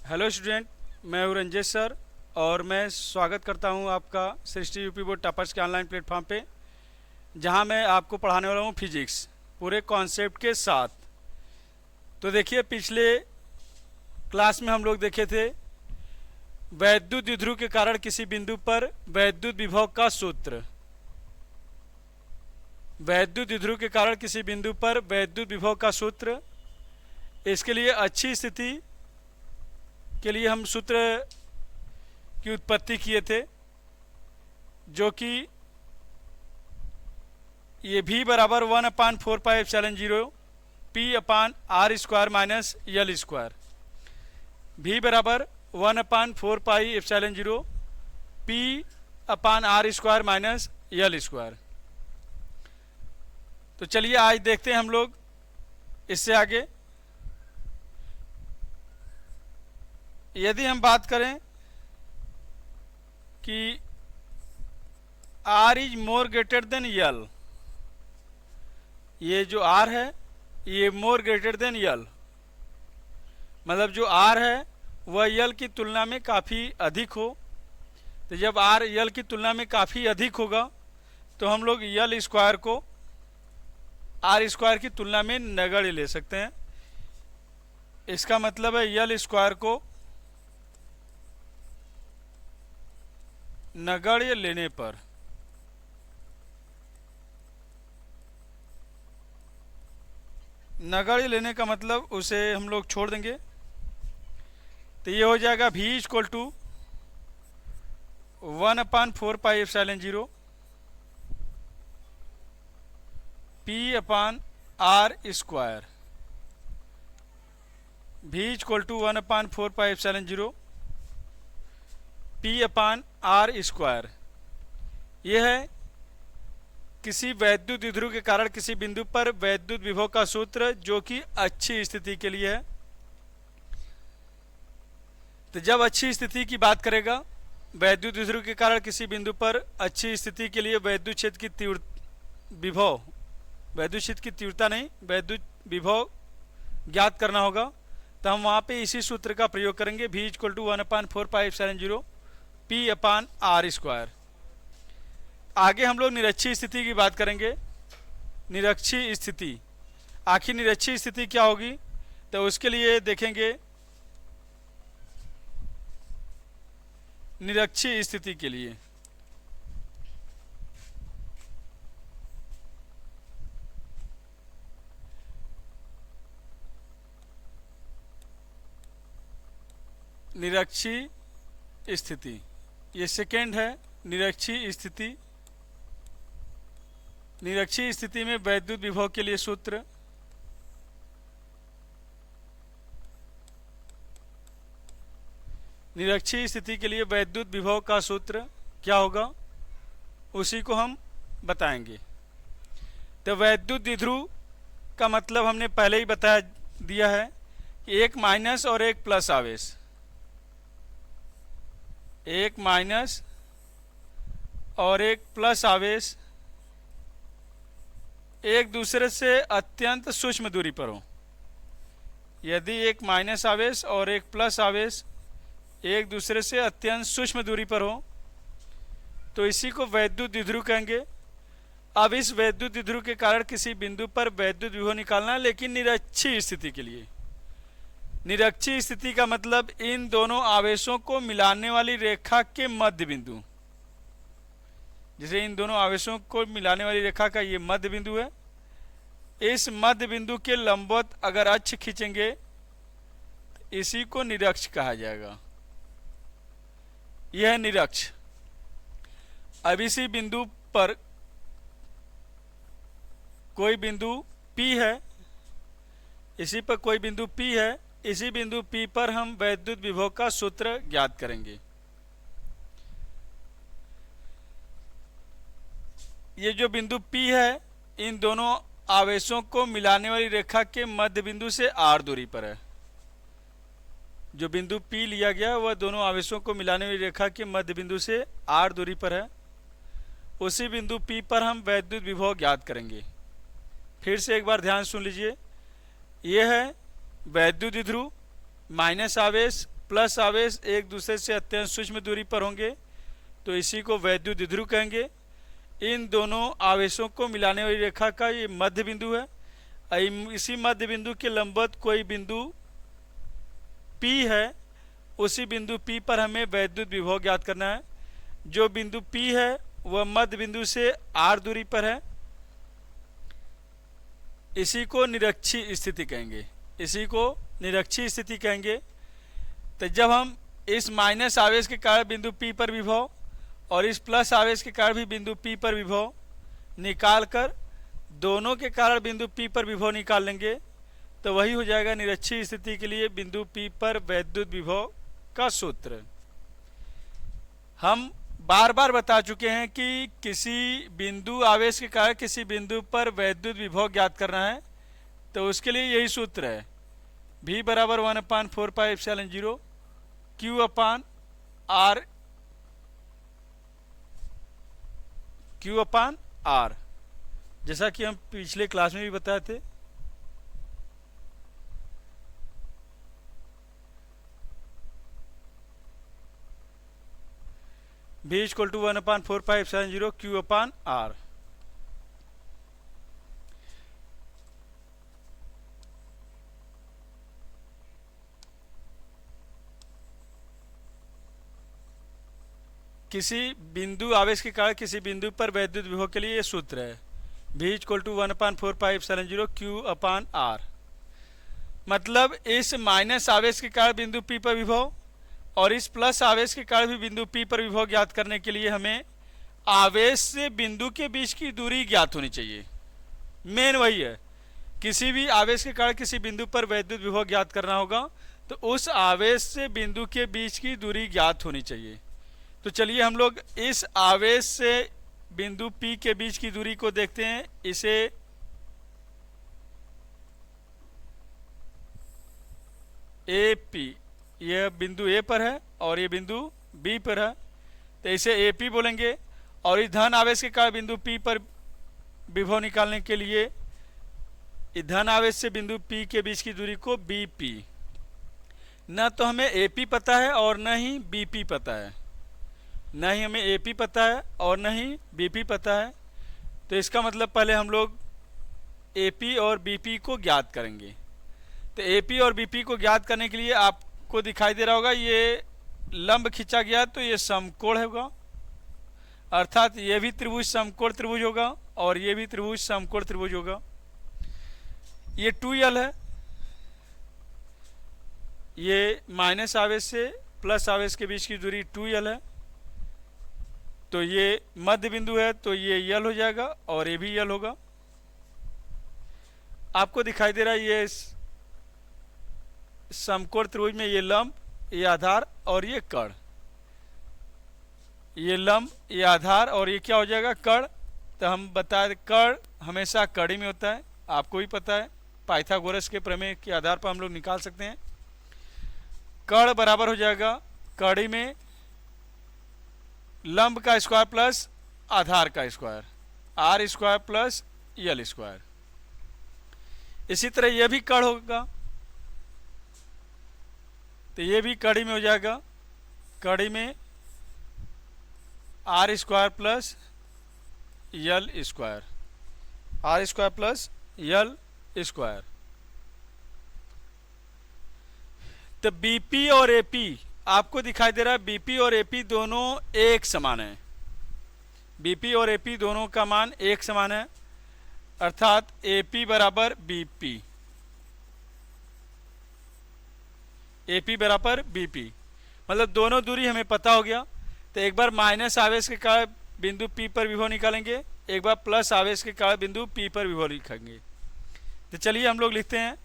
Hello student, मैं हूं Ranjesh sir और मैं स्वागत करता हूं आपका सृष्टि यूपी बोर्ड टॉपर्स के ऑनलाइन प्लेटफॉर्म पे, जहां मैं आपको पढ़ाने वाला हूं फिजिक्स पूरे कॉन्सेप्ट के साथ। तो देखिए, पिछले क्लास में हम लोग देखे थे वैद्युत द्विध्रुव के कारण किसी बिंदु पर वैद्युत विभव का सूत्र। वैद्युत द्विध्रुव के कारण किसी बिंदु पर वैद्युत विभव का सूत्र, इसके लिए अच्छी स्थिति के लिए हम सूत्र की उत्पत्ति किए थे, जो कि ये v बराबर 1/4πε0 p/r² माइनस यल स्क्वायर। v बराबर 1/4πε0 p/r² माइनस यल स्क्वायर। तो चलिए आज देखते हैं हम लोग इससे आगे। यदि हम बात करें कि R is more greater than L, ये जो R है ये मोर ग्रेटर देन यल, मतलब जो R है वह यल की तुलना में काफ़ी अधिक हो। तो जब R यल की तुलना में काफ़ी अधिक होगा तो हम लोग यल स्क्वायर को R स्क्वायर की तुलना में नगण्य ले सकते हैं। इसका मतलब है यल स्क्वायर को नगण्य लेने पर नगण्य लेने का मतलब उसे हम लोग छोड़ देंगे। तो ये हो जाएगा v equal to 1/4πε0 p/r²। v equal to 1/4πε0 p/r²। यह है किसी वैद्युत द्विध्रुव के कारण किसी बिंदु पर वैद्युत विभव का सूत्र, जो कि अच्छी स्थिति के लिए है। तो जब अच्छी स्थिति की बात करेगा, वैद्युत द्विध्रुव के कारण किसी बिंदु पर अच्छी स्थिति के लिए वैद्युत क्षेत्र की विभव, वैद्युत क्षेत्र की तीव्रता नहीं, वैद्युत विभव ज्ञात करना होगा। तो हम वहाँ पे इसी सूत्र का प्रयोग करेंगे, v इक्वल टू 1/4πε0 p/r²। आगे हम लोग निरक्षीय स्थिति की बात करेंगे। निरक्षीय स्थिति, आखिर निरक्षीय स्थिति क्या होगी, तो उसके लिए देखेंगे निरक्षीय स्थिति के लिए निरक्षीय स्थिति, ये सेकेंड है निरक्षीय स्थिति। निरक्षीय स्थिति में वैद्युत विभव के लिए सूत्र, निरक्षीय स्थिति के लिए वैद्युत विभव का सूत्र क्या होगा, उसी को हम बताएंगे। तो वैद्युत द्विध्रुव का मतलब हमने पहले ही बता दिया है कि एक माइनस और एक प्लस आवेश, एक माइनस और एक प्लस आवेश एक दूसरे से अत्यंत सूक्ष्म दूरी पर हो। यदि एक माइनस आवेश और एक प्लस आवेश एक दूसरे से अत्यंत सूक्ष्म दूरी पर हो तो इसी को वैद्युत द्विध्रुव कहेंगे। अब इस वैद्युत द्विध्रुव के कारण किसी बिंदु पर वैद्युत विभव निकालना है, लेकिन निरक्षीय स्थिति के लिए। निरक्षीय स्थिति का मतलब इन दोनों आवेशों को मिलाने वाली रेखा के मध्य बिंदु, जैसे इन दोनों आवेशों को मिलाने वाली रेखा का ये मध्य बिंदु है, इस मध्य बिंदु के लंबवत अगर अक्ष खींचेंगे तो इसी को निरक्ष कहा जाएगा। यह है निरक्ष। अब इसी बिंदु पर कोई बिंदु P है, इसी पर कोई बिंदु P है, इसी बिंदु P पर हम वैद्युत विभव का सूत्र ज्ञात करेंगे। ये जो बिंदु P है, इन दोनों आवेशों को मिलाने वाली रेखा के मध्य बिंदु से r दूरी पर है। जो बिंदु P लिया गया वह दोनों आवेशों को मिलाने वाली रेखा के मध्य बिंदु से r दूरी पर है। उसी बिंदु P पर हम वैद्युत विभव ज्ञात करेंगे। फिर से एक बार ध्यान सुन लीजिए, यह है वैद्युत द्विध्रुव, माइनस आवेश प्लस आवेश एक दूसरे से अत्यंत सूक्ष्म दूरी पर होंगे तो इसी को वैद्युत द्विध्रुव कहेंगे। इन दोनों आवेशों को मिलाने वाली रेखा का ये मध्य बिंदु है। इसी मध्य बिंदु के लंबवत कोई बिंदु P है, उसी बिंदु P पर हमें वैद्युत विभव ज्ञात करना है। जो बिंदु P है वह मध्य बिंदु से r दूरी पर है। इसी को निरक्षीय स्थिति कहेंगे, इसी को निरक्षीय स्थिति कहेंगे। तो जब हम इस माइनस आवेश के कारण बिंदु P पर विभव और इस प्लस आवेश के कारण भी बिंदु P पर विभव निकाल कर दोनों के कारण बिंदु P पर विभव निकाल लेंगे तो वही हो जाएगा निरक्षीय स्थिति के लिए बिंदु P पर वैद्युत विभव का सूत्र। हम बार बार बता चुके हैं कि किसी बिंदु आवेश के कारण किसी बिंदु पर वैद्युत विभव ज्ञात करना है तो उसके लिए यही सूत्र है, V बराबर 1/4πε0 Q अपान R, जैसा कि हम पिछले क्लास में भी बताए थे। V equal to 1/4πε0 Q upon R। किसी बिंदु आवेश के कारण किसी बिंदु पर वैद्युत विभव के लिए यह सूत्र है, V equal to 1/4πε0 Q upon R। मतलब इस माइनस आवेश के कारण बिंदु P पर विभव और इस प्लस आवेश के कारण भी बिंदु P पर विभव ज्ञात करने के लिए हमें आवेश से बिंदु के बीच की दूरी ज्ञात होनी चाहिए। मेन वही है, किसी भी आवेश के कारण किसी बिंदु पर वैद्युत विभव ज्ञात करना होगा तो उस आवेश से बिंदु के बीच की दूरी ज्ञात होनी चाहिए। तो चलिए हम लोग इस आवेश से बिंदु P के बीच की दूरी को देखते हैं। इसे AP, यह बिंदु A पर है और ये बिंदु B पर है तो इसे AP बोलेंगे। और इस धन आवेश के कारण बिंदु P पर विभव निकालने के लिए इस धन आवेश से बिंदु P के बीच की दूरी को BP। न तो हमें AP पता है और न ही BP पता है, न ही हमें AP पता है और न ही BP पता है। तो इसका मतलब पहले हम लोग AP और BP को ज्ञात करेंगे। तो AP और BP को ज्ञात करने के लिए आपको दिखाई दे रहा होगा ये लंब खींचा गया तो ये समकोण होगा, अर्थात ये भी त्रिभुज समकोण त्रिभुज होगा और ये भी त्रिभुज समकोण त्रिभुज होगा। ये 2L है, ये माइनस आवेश से प्लस आवेश के बीच की दूरी 2L है तो ये मध्य बिंदु है तो ये L हो जाएगा और ये भी L होगा। आपको दिखाई दे रहा है ये समकोण त्रिभुज में ये लंब, ये आधार और ये कर्ण, ये लंब, ये आधार और ये क्या हो जाएगा कर्ण। तो हम बता दें कर्ण हमेशा कड़ी में होता है, आपको भी पता है, पाइथागोरस के प्रमेय के आधार पर हम लोग निकाल सकते हैं। कर्ण बराबर हो जाएगा कड़ी में लंब का स्क्वायर प्लस आधार का square, R square plus L square. इसी तरह यह भी कर्ण होगा तो ये भी कड़ी में हो जाएगा, कड़ी में R square plus L square, R square plus L square. तो BP और AP आपको दिखाई दे रहा है BP और AP दोनों एक समान है, BP और AP दोनों का मान एक समान है अर्थात AP बराबर BP, AP बराबर BP। मतलब दोनों दूरी हमें पता हो गया। तो एक बार माइनस आवेश के कारण बिंदु P पर विभव निकालेंगे, एक बार प्लस आवेश के कारण बिंदु P पर विभव लिखेंगे। तो चलिए हम लोग लिखते हैं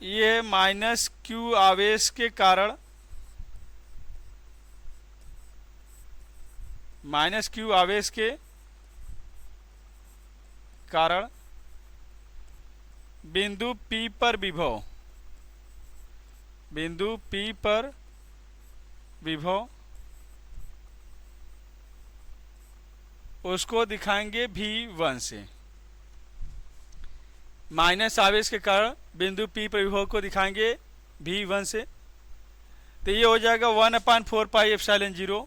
ये माइनस Q आवेश के कारण, माइनस Q आवेश के कारण बिंदु P पर विभव, बिंदु P पर विभव उसको दिखाएंगे V1 से। माइनस आवेश के कारण बिंदु P पर विभव को दिखाएंगे V1 से, तो ये हो जाएगा 1/4πε0,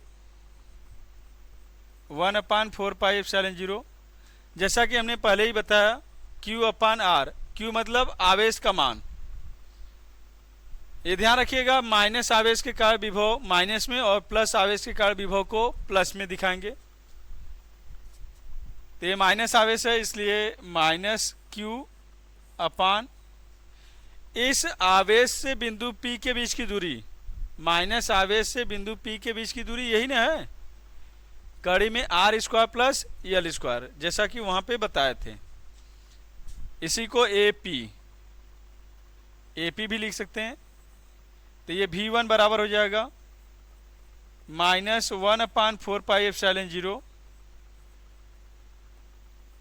1/4πε0। जैसा कि हमने पहले ही बताया, Q/R, Q मतलब आवेश का मान। ये ध्यान रखिएगा, माइनस आवेश के कारण विभव माइनस में और प्लस आवेश के कारण विभव को प्लस में दिखाएंगे। तो ये माइनस आवेश है, इसलिए -Q/, इस आवेश से बिंदु P के बीच की दूरी, माइनस आवेश से बिंदु P के बीच की दूरी यही ना है, कड़ी में R² प्लस L², जैसा कि वहां पे बताए थे। इसी को AP भी लिख सकते हैं। तो ये V1 बराबर हो जाएगा -1/4πε0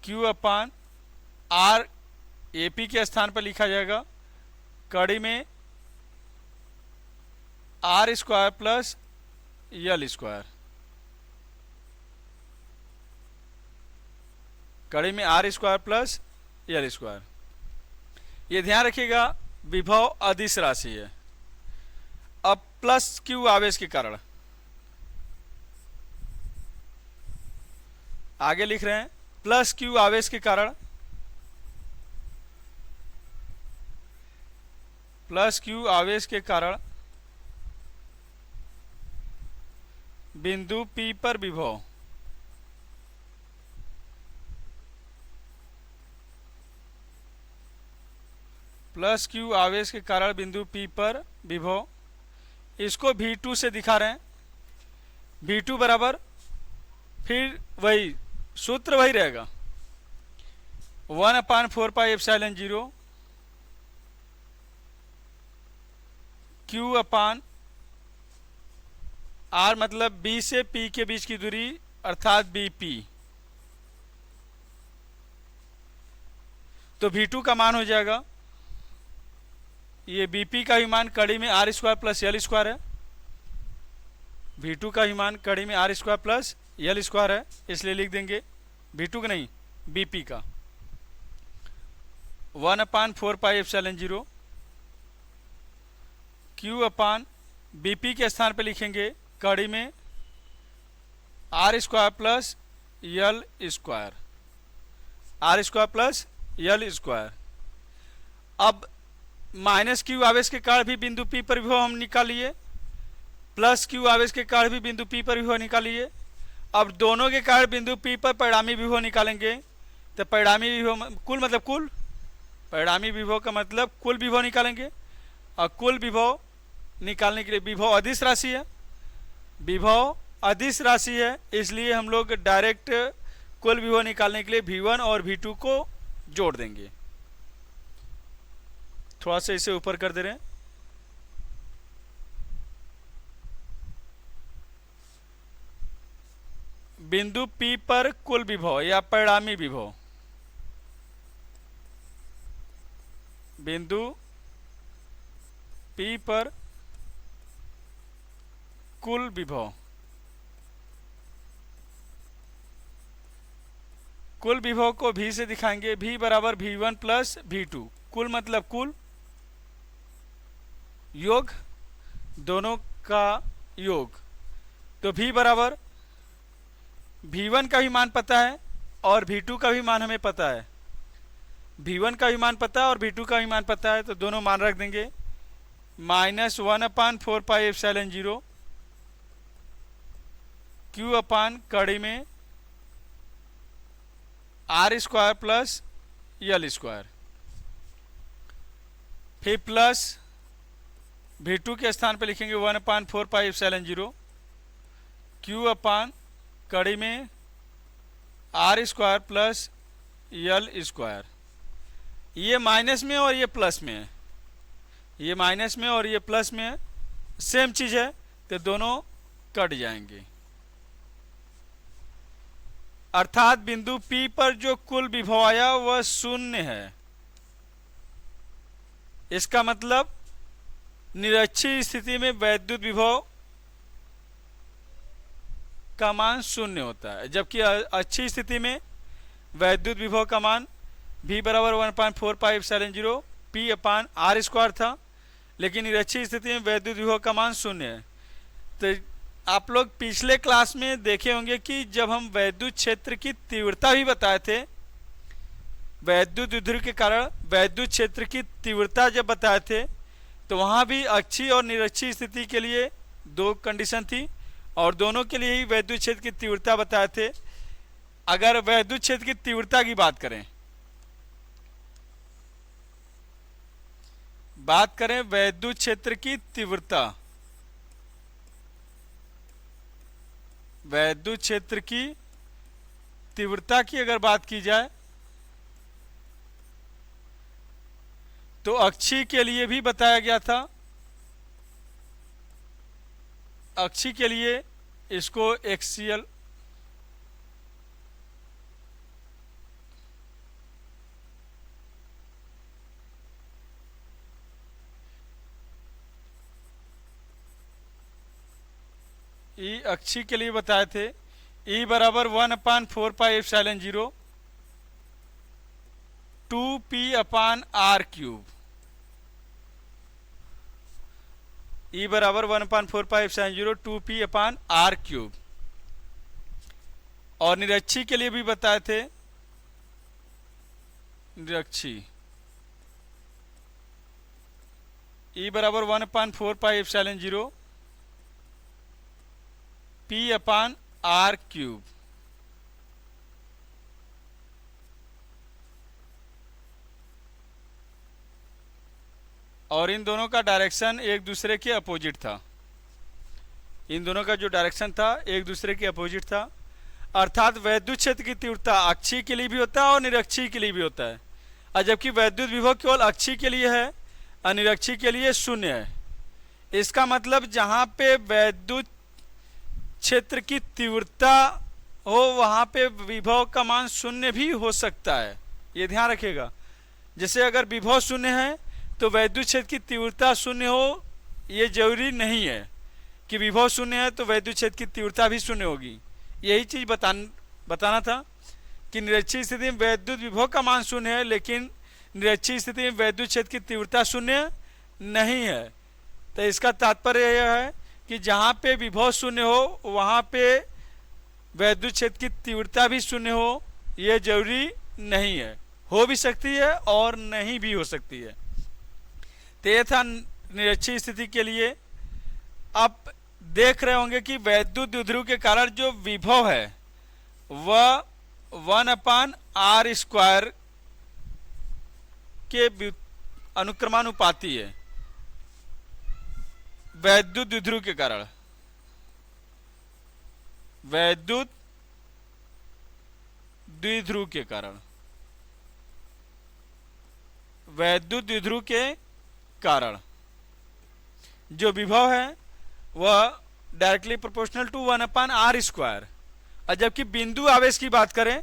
Q/R, AP के स्थान पर लिखा जाएगा कड़ी में R² प्लस L², कड़ी में R² प्लस L²। ये ध्यान रखिएगा, विभव अदिश राशि है। अब प्लस Q आवेश के कारण आगे लिख रहे हैं, प्लस Q आवेश के कारण, प्लस Q आवेश के कारण बिंदु P पर विभव प्लस Q आवेश के कारण बिंदु P पर विभव, इसको V2 से दिखा रहे हैं। V2 बराबर, फिर वही सूत्र वही रहेगा, 1/4πε0 Q/R, मतलब B से P के बीच की दूरी अर्थात BP। तो V2 का मान हो जाएगा, ये BP का ही मान कड़ी में R² प्लस L² है, V2 का ही मान कड़ी में R² प्लस L² है, इसलिए लिख देंगे V2 का नहीं, BP का 1/4πε0 Q/BP के स्थान पे लिखेंगे कड़ी में R² plus L², R² plus L²। अब माइनस Q आवेश के कारण भी बिंदु P पर विभव हम निकालिए, प्लस Q आवेश के कारण भी बिंदु P पर विभव निकालिए। अब दोनों के कारण बिंदु P पर परिणामी विभव निकालेंगे। तो परिणामी विभव कुल मतलब कुल, परिणामी विभव का मतलब कुल विभव निकालेंगे, और कुल विभव निकालने के लिए विभव अदिश राशि है, विभव अदिश राशि है, इसलिए हम लोग डायरेक्ट कुल विभव निकालने के लिए V1 और V2 को जोड़ देंगे। थोड़ा सा इसे ऊपर कर दे रहे हैं। बिंदु P पर कुल विभव या परिणामी विभव, बिंदु P पर कुल विभव, कुल विभव को V से दिखाएंगे, V बराबर V1 प्लस V2। कुल मतलब कुल, योग, दोनों का योग। तो V बराबर, V1 का भी मान पता है और V2 का भी मान हमें पता है, V1 का भी मान पता है और V2 का भी मान पता है, तो दोनों मान रख देंगे। -1/4πε0 Q/ कड़ी में R² प्लस L², फिर प्लस V2 के स्थान पर लिखेंगे 1/4πε0 Q/ कड़ी में R² प्लस L²। ये माइनस में और ये प्लस में है, ये माइनस में और ये प्लस में है, सेम चीज है, तो दोनों कट जाएंगे। अर्थात बिंदु P पर जो कुल विभव आया वह 0 है। इसका मतलब निरक्षीय स्थिति में वैद्युत विभव का मान 0 होता है, जबकि अच्छी स्थिति में वैद्युत विभव का मान V बराबर 1/4πε0 P/R² था। लेकिन निरक्षीय स्थिति में वैद्युत विभव का मान शून्य है। तो आप लोग पिछले क्लास में देखे होंगे कि जब हम वैद्युत क्षेत्र की तीव्रता भी बताए थे, वैद्युत द्विध्रुव के कारण वैद्युत क्षेत्र की तीव्रता जब बताए थे, तो वहाँ भी अक्षीय और निरक्षीय स्थिति के लिए दो कंडीशन थी और दोनों के लिए ही वैद्युत क्षेत्र की तीव्रता बताए थे। अगर वैद्युत क्षेत्र की तीव्रता की बात करें वैद्युत क्षेत्र की तीव्रता, वैद्युत क्षेत्र की तीव्रता की अगर बात की जाए तो अक्षीय के लिए भी बताया गया था। अक्षीय के लिए इसको एक्सियल ई अक्षीय के लिए बताए थे। ई बराबर 1/4πε0 2p/r³। ई बराबर 1/4πε0 2p/r³। और निरक्षीय के लिए भी बताए थे। निरक्षीय ई बराबर 1/4πε0 p/r³। और इन दोनों का डायरेक्शन एक दूसरे के अपोजिट था। इन दोनों का जो डायरेक्शन था एक दूसरे के अपोजिट था। अर्थात वैद्युत क्षेत्र की तीव्रता अक्षीय के लिए भी होता है और निरक्षीय के लिए भी होता है, और जबकि वैद्युत विभव केवल अक्षीय के लिए है और निरक्षीय के लिए शून्य है। इसका मतलब जहाँ पे वैद्युत क्षेत्र की तीव्रता हो वहाँ पे विभव का मान शून्य भी हो सकता है, ये ध्यान रखिएगा। जैसे अगर विभव शून्य है तो वैद्युत क्षेत्र की तीव्रता शून्य हो, ये जरूरी नहीं है कि विभव शून्य है तो वैद्युत क्षेत्र की तीव्रता भी शून्य होगी। यही चीज़ बताना था कि निरक्षीय स्थिति में वैद्युत विभव का मान शून्य है, लेकिन निरक्षीय स्थिति में वैद्युत क्षेत्र की तीव्रता शून्य नहीं है। तो इसका तात्पर्य यह है कि जहाँ पे विभव शून्य हो वहाँ पे वैद्युत क्षेत्र की तीव्रता भी शून्य हो, ये जरूरी नहीं है। हो भी सकती है और नहीं भी हो सकती है। तो ये था निरक्षीय स्थिति के लिए। अब देख रहे होंगे कि वैद्युत द्विध्रुव के कारण जो विभव है वह 1/r² के अनुक्रमानुपाती है। वैद्युत द्विध्रुव के कारण, वैद्युत द्विध्रुव के कारण, वैद्युत द्विध्रुव के कारण जो विभव है वह डायरेक्टली प्रोपोर्शनल टू 1/r²। और जबकि बिंदु आवेश की बात करें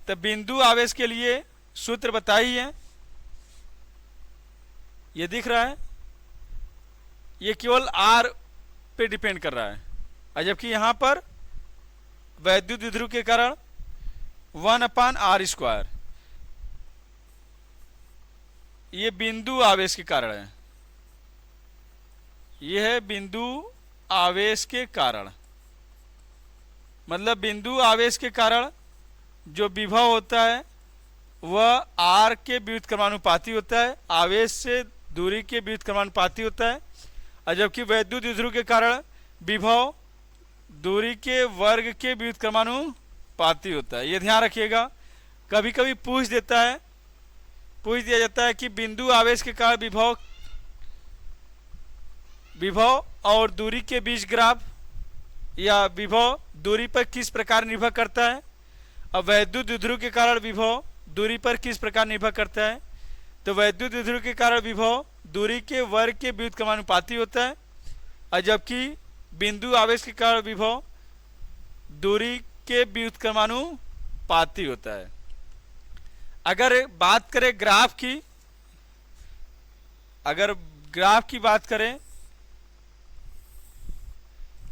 तो बिंदु आवेश के लिए सूत्र बताइए, ये दिख रहा है, ये केवल r पे डिपेंड कर रहा है। और जबकि यहां पर वैद्युत द्विध्रुव के कारण 1/r², ये बिंदु आवेश के कारण है। यह है बिंदु आवेश के कारण, मतलब बिंदु आवेश के कारण जो विभव होता है वह r के व्युत्क्रमानुपाती होता है, आवेश से दूरी के व्युत्क्रमानुपाती होता है। और जबकि वैद्युत द्विध्रुव के कारण विभव दूरी के वर्ग के व्युत्क्रमानुपाती होता है। ये ध्यान रखिएगा। कभी कभी पूछ दिया जाता है कि बिंदु आवेश के कारण विभव और दूरी के बीच ग्राफ, या विभव दूरी पर किस प्रकार निर्भर करता है, और वैद्युत द्विध्रुव के कारण विभव दूरी पर किस प्रकार निर्भर करता है। तो वैद्युत द्विध्रुव के कारण विभव दूरी के वर्ग के व्युत्क्रमानुपाती होता है, और जबकि बिंदु आवेश के कारण विभव दूरी के व्युत्क्रमानुपाती होता है। अगर बात करें ग्राफ की, अगर ग्राफ की बात करें,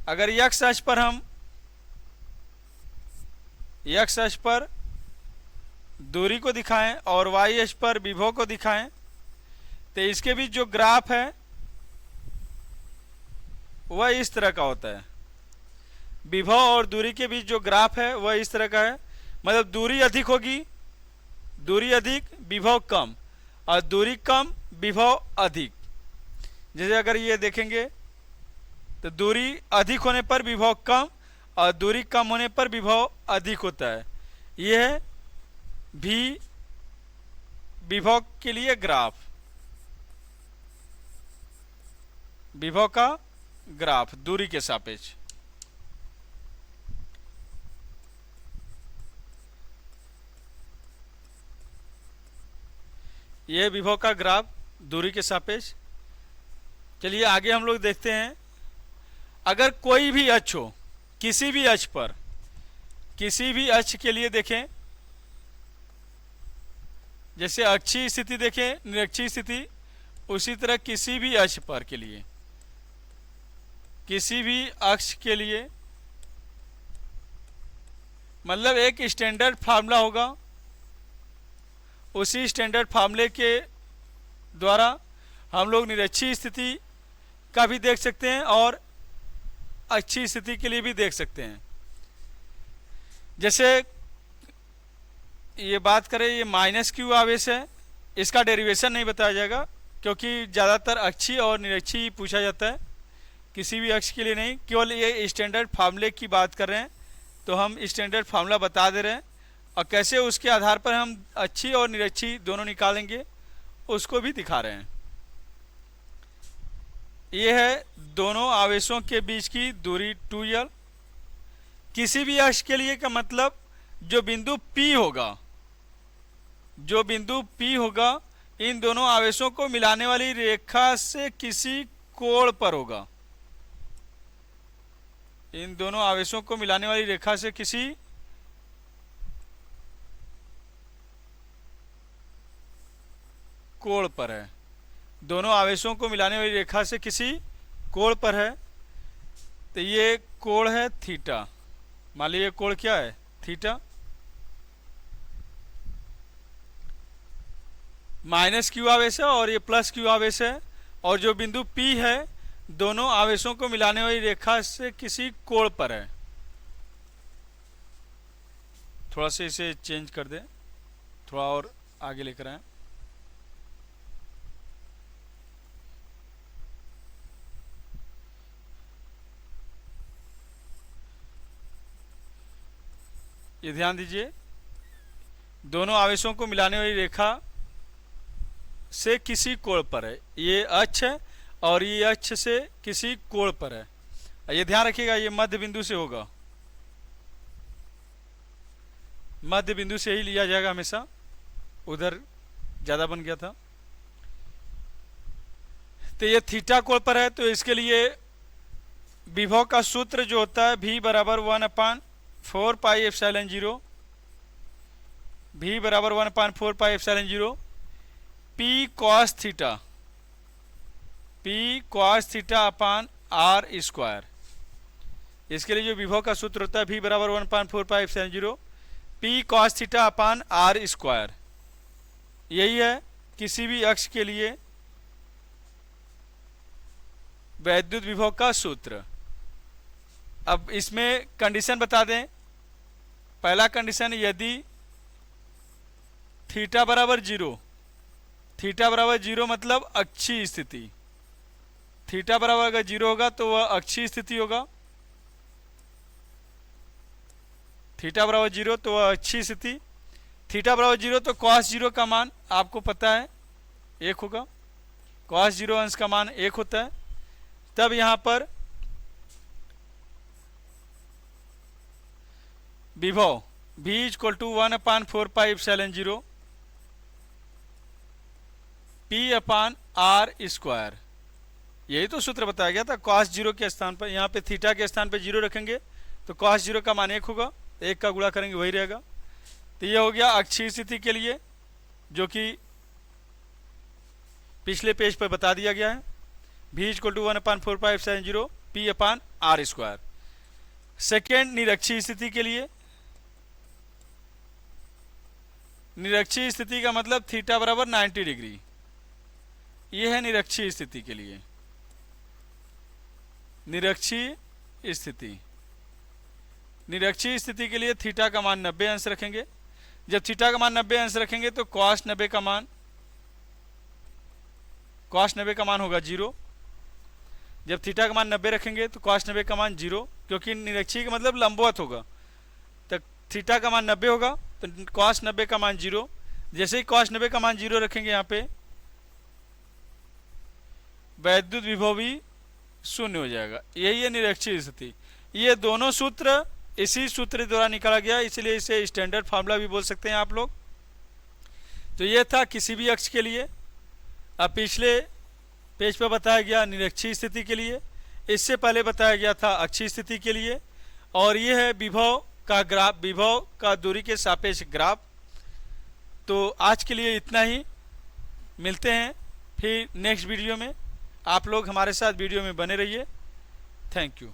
अगर x अक्ष पर हम x अक्ष पर दूरी को दिखाएं और y अक्ष पर विभव को दिखाएं, तो इसके बीच जो ग्राफ है वह इस तरह का होता है। विभव और दूरी के बीच जो ग्राफ है वह इस तरह का है, मतलब दूरी अधिक होगी, दूरी अधिक विभव कम, और दूरी कम विभव अधिक। जैसे अगर ये देखेंगे तो दूरी अधिक होने पर विभव कम और दूरी कम होने पर विभव अधिक होता है। यह है भी विभव के लिए ग्राफ, विभव का ग्राफ दूरी के सापेक्ष। यह विभव का ग्राफ दूरी के सापेक्ष। चलिए आगे हम लोग देखते हैं, अगर कोई भी अक्ष हो, किसी भी अक्ष पर, किसी भी अक्ष के लिए देखें, जैसे अक्षीय स्थिति देखें, निरक्षीय स्थिति, उसी तरह किसी भी अक्ष पर के लिए, किसी भी अक्ष के लिए मतलब एक स्टैंडर्ड फार्मूला होगा, उसी स्टैंडर्ड फार्मूले के द्वारा हम लोग निरक्षीय स्थिति का भी देख सकते हैं और अच्छी स्थिति के लिए भी देख सकते हैं। जैसे ये बात करें, ये माइनस क्यू आवेश है, इसका डेरिवेशन नहीं बताया जाएगा क्योंकि ज़्यादातर अक्षीय और निरक्षीय पूछा जाता है, किसी भी अक्ष के लिए नहीं, केवल ये स्टैंडर्ड फार्मूले की बात कर रहे हैं, तो हम स्टैंडर्ड फार्मूला बता दे रहे हैं और कैसे उसके आधार पर हम अच्छी और निरक्षी दोनों निकालेंगे उसको भी दिखा रहे हैं। ये है दोनों आवेशों के बीच की दूरी 2l। किसी भी अक्ष के लिए का मतलब जो बिंदु P होगा, जो बिंदु P होगा इन दोनों आवेशों को मिलाने वाली रेखा से किसी कोण पर होगा, इन दोनों आवेशों को मिलाने वाली रेखा से किसी कोण पर है, दोनों आवेशों को मिलाने वाली रेखा से किसी कोण पर है। तो ये कोण है थीटा, मान लीजिए कोण क्या है थीटा। माइनस क्यू आवेश है और ये प्लस क्यू आवेश है, और जो बिंदु P है दोनों आवेशों को मिलाने वाली रेखा से किसी कोण पर है। थोड़ा सा इसे चेंज कर दें, थोड़ा और आगे लेकर आए। ये ध्यान दीजिए, दोनों आवेशों को मिलाने वाली रेखा से किसी कोण पर है, ये अक्ष है और ये अक्ष से किसी कोण पर है। ये ध्यान रखिएगा, ये मध्य बिंदु से होगा, मध्य बिंदु से ही लिया जाएगा हमेशा, उधर ज्यादा बन गया था। तो ये थीटा कोण पर है, तो इसके लिए विभव का सूत्र जो होता है V बराबर 1/4 पाई एप्सिलॉन 0, V बराबर 1/4 pi epsilon 0 P cos theta, P cos theta upon R square. इसके लिए जो विभव का सूत्र होता है V बराबर 1/4 pi epsilon 0 P cos theta upon R square. यही है किसी भी अक्ष के लिए वैद्युत विभव का सूत्र। अब इसमें कंडीशन बता दें। पहला कंडीशन, यदि थीटा बराबर 0, थीटा बराबर 0 मतलब अक्षीय स्थिति, थीटा बराबर अगर 0 होगा तो वह अक्षीय स्थिति होगा, थीटा बराबर 0 तो वह अक्षीय स्थिति। थीटा बराबर 0 तो cos 0 का मान आपको पता है 1 होगा, cos 0 अंश का मान 1 होता है। तब यहां पर विभव V equal to 1/4 pi epsilon 0 P upon R square. यही तो सूत्र बताया गया था। cos 0 के स्थान पर, यहाँ पे थीटा के स्थान पे 0 रखेंगे तो cos 0 का मान 1 होगा, 1 का गुणा करेंगे वही रहेगा। तो ये हो गया अक्षीय स्थिति के लिए, जो कि पिछले पेज पर बता दिया गया है। V equal to 1/4 pi epsilon 0 P upon R square. Second, निरक्षीय स्थिति के लिए, निरक्षीय स्थिति का मतलब थीटा बराबर 90 डिग्री, यह है निरक्षीय स्थिति के लिए। निरक्षीय स्थिति। निरक्षीय स्थिति के लिए थीटा का मान 90 अंश रखेंगे। जब थीटा का मान 90 अंश रखेंगे तो कॉस 90 का मान होगा 0। जब थीटा का मान 90 रखेंगे तो कॉस 90 का मान 0, क्योंकि निरक्षीय का मतलब लंबवत होगा। तो थीटा का मान 90 होगा तो कॉस 90 का मान 0। जैसे ही कॉस 90 का मान 0 रखेंगे यहाँ पे वैद्युत विभव भी शून्य हो जाएगा। यही है निरक्षीय स्थिति। ये दोनों सूत्र इसी सूत्र द्वारा निकाला गया, इसलिए इसे स्टैंडर्ड फार्मूला भी बोल सकते हैं आप लोग। तो ये था किसी भी अक्ष के लिए। अब पिछले पेज पर बताया गया निरक्षीय स्थिति के लिए, इससे पहले बताया गया था अक्षीय स्थिति के लिए, और ये है विभव का ग्राफ, विभव का दूरी के सापेक्ष ग्राफ। तो आज के लिए इतना ही, मिलते हैं फिर नेक्स्ट वीडियो में। आप लोग हमारे साथ वीडियो में बने रहिए। Thank you.